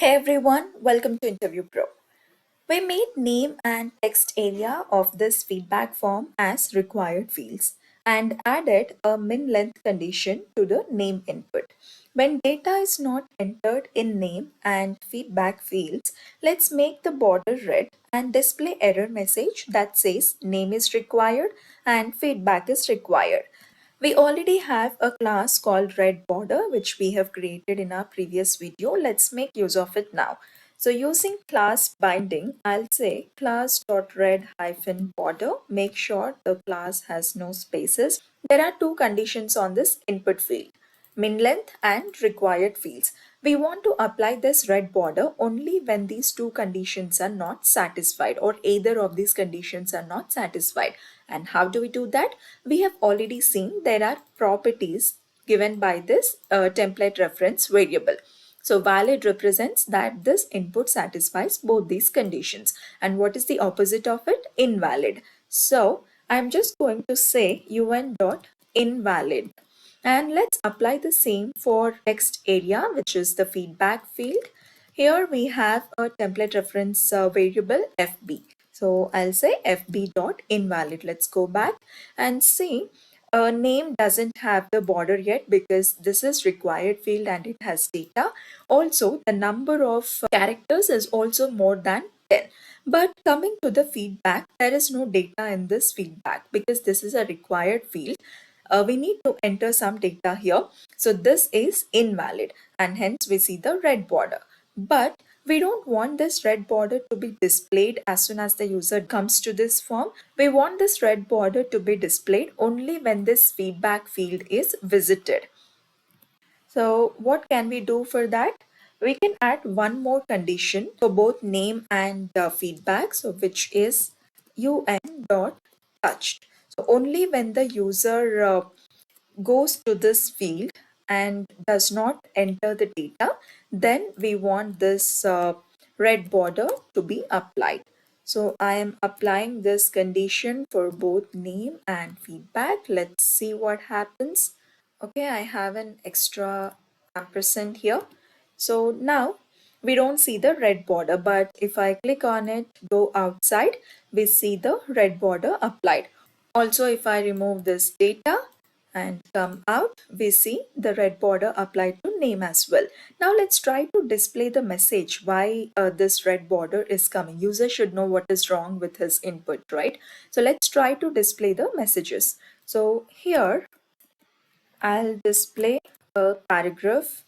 Hey everyone, welcome to InterviewPro. We made name and text area of this feedback form as required fields and added a min length condition to the name input. When data is not entered in name and feedback fields, let's make the border red and display error message that says name is required and feedback is required. We already have a class called red border which we have created in our previous video. Let's make use of it now. So using class binding, I'll say class.red hyphen border. Make sure the class has no spaces. There are two conditions on this input field, min length and required fields. We want to apply this red border only when these two conditions are not satisfied or either of these conditions are not satisfied. And how do we do that? We have already seen there are properties given by this template reference variable. So valid represents that this input satisfies both these conditions. And what is the opposite of it? Invalid. So I'm just going to say un.invalid. And let's apply the same for text area, which is the feedback field. Here we have a template reference variable FB. So I'll say FB.invalid. Let's go back and see. Name doesn't have the border yet because this is required field and it has data. Also, the number of characters is also more than 10. But coming to the feedback, there is no data in this feedback because this is a required field. We need to enter some data here. So this is invalid and hence we see the red border. But we don't want this red border to be displayed as soon as the user comes to this form. We want this red border to be displayed only when this feedback field is visited. So what can we do for that? We can add one more condition for both name and feedback, so which is un.touched. So only when the user goes to this field and does not enter the data, then we want this red border to be applied. So I am applying this condition for both name and feedback. Let's see what happens. Okay, I have an extra ampersand here. So now we don't see the red border, but if I click on it, go outside, we see the red border applied. Also, if I remove this data and come out, we see the red border applied to name as well. Now let's try to display the message why this red border is coming. User should know what is wrong with his input, right? So let's try to display the messages. So here I'll display a paragraph.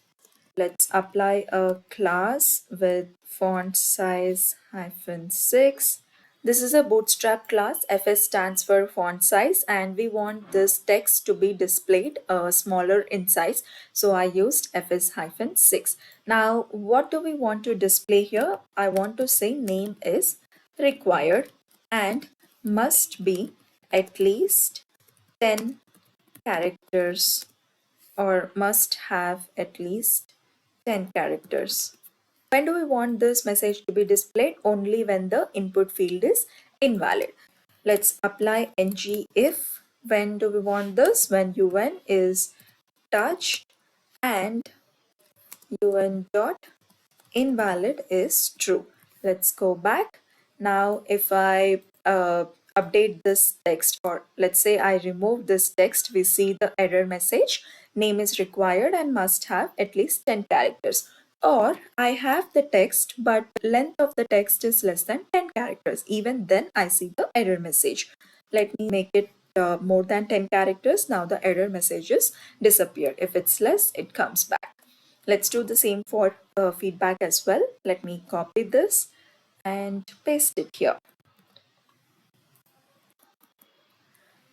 Let's apply a class with font size -6. This is a bootstrap class. FS stands for font size and we want this text to be displayed smaller in size. So I used FS-6. Now what do we want to display here? I want to say name is required and must be at least 10 characters or must have at least 10 characters. When do we want this message to be displayed? Only when the input field is invalid. Let's apply ng if. When do we want this? When un is touched and un dot invalid is true. Let's go back. Now if I update this text, or let's say I remove this text, we see the error message, name is required and must have at least 10 characters. Or I have the text but length of the text is less than 10 characters. Even then I see the error message. Let me make it more than 10 characters. Now the error messages disappear. If it's less, it comes back. Let's do the same for feedback as well. Let me copy this and paste it here.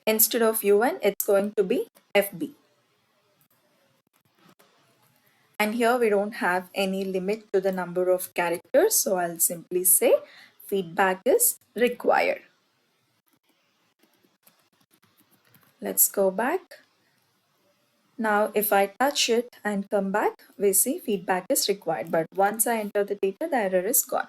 Instead of UN, it's going to be FB. And here we don't have any limit to the number of characters, so I'll simply say feedback is required. Let's go back. Now if I touch it and come back, we see feedback is required. But once I enter the data, the error is gone.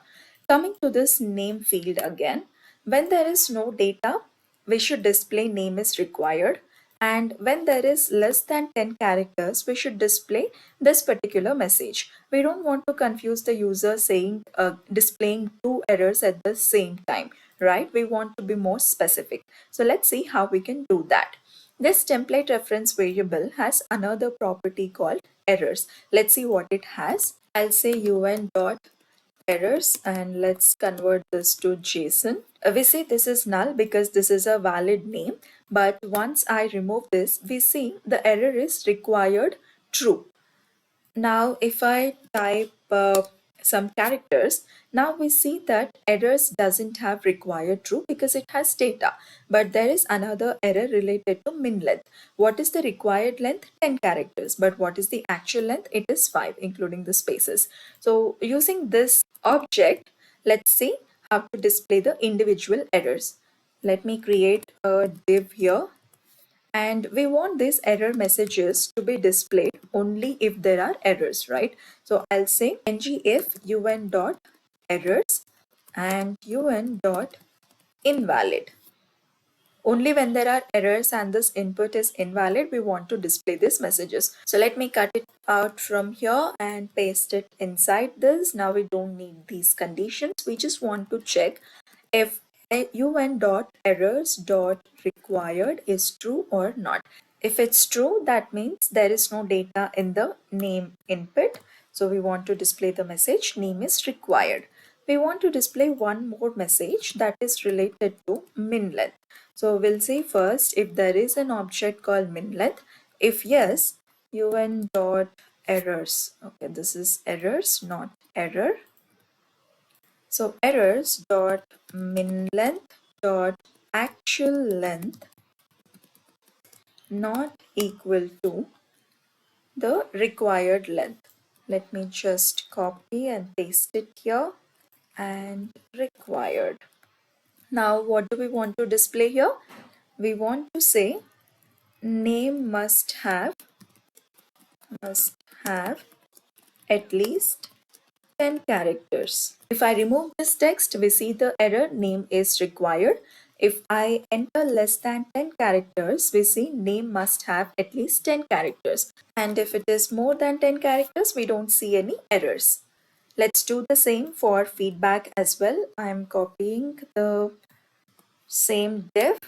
Coming to this name field again, when there is no data, we should display name is required And when there is less than 10 characters, we should display this particular message. We don't want to confuse the user saying displaying two errors at the same time, right? We want to be more specific. So let's see how we can do that. This template reference variable has another property called errors. Let's see what it has. I'll say un dot errors and let's convert this to JSON. We see this is null because this is a valid name, but once I remove this, we see the error is required true. Now, if I type some characters, now we see that errors doesn't have required true because it has data. But there is another error related to min length. What is the required length? 10 characters. But what is the actual length? It is 5, including the spaces. So using this object, let's see how to display the individual errors. Let me create a div here, and we want these error messages to be displayed only if there are errors, right? So I'll say ngif un dot errors and un dot invalid. Only when there are errors and this input is invalid, we want to display these messages. So let me cut it out from here and paste it inside this. Now we don't need these conditions. We just want to check if un dot errors dot required is true or not. If it's true, that means there is no data in the name input. So we want to display the message name is required. We want to display one more message that is related to min length. So we'll say first if there is an object called min length. If yes, un dot errors. Okay, this is errors, not error. So errors dot min length dot actual length not equal to the required length. Let me just copy and paste it here and required. Now what do we want to display here? We want to say name must have at least 10 characters. If I remove this text, we see the error name is required. If I enter less than 10 characters, we see name must have at least 10 characters. And if it is more than 10 characters, we don't see any errors. Let's do the same for feedback as well. I'm copying the same div,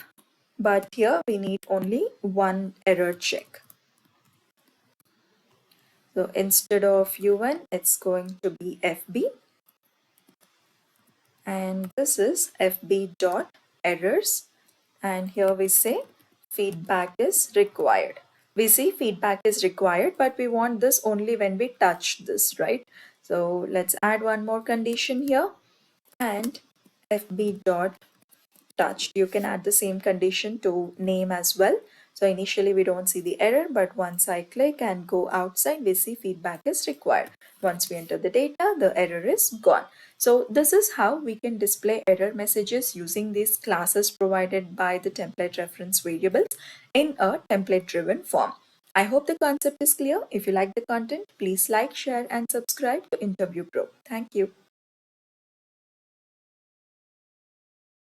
but here we need only one error check. So instead of UN, it's going to be FB. And this is FB dot errors. And here we say feedback is required. We see feedback is required, but we want this only when we touch this, right? So let's add one more condition here and FB dot touched. You can add the same condition to name as well. So initially we don't see the error, but once I click and go outside, we see feedback is required. Once we enter the data, the error is gone. So this is how we can display error messages using these classes provided by the template reference variables in a template driven form. I hope the concept is clear. If you like the content, please like, share and subscribe to InterviewPro. Thank you.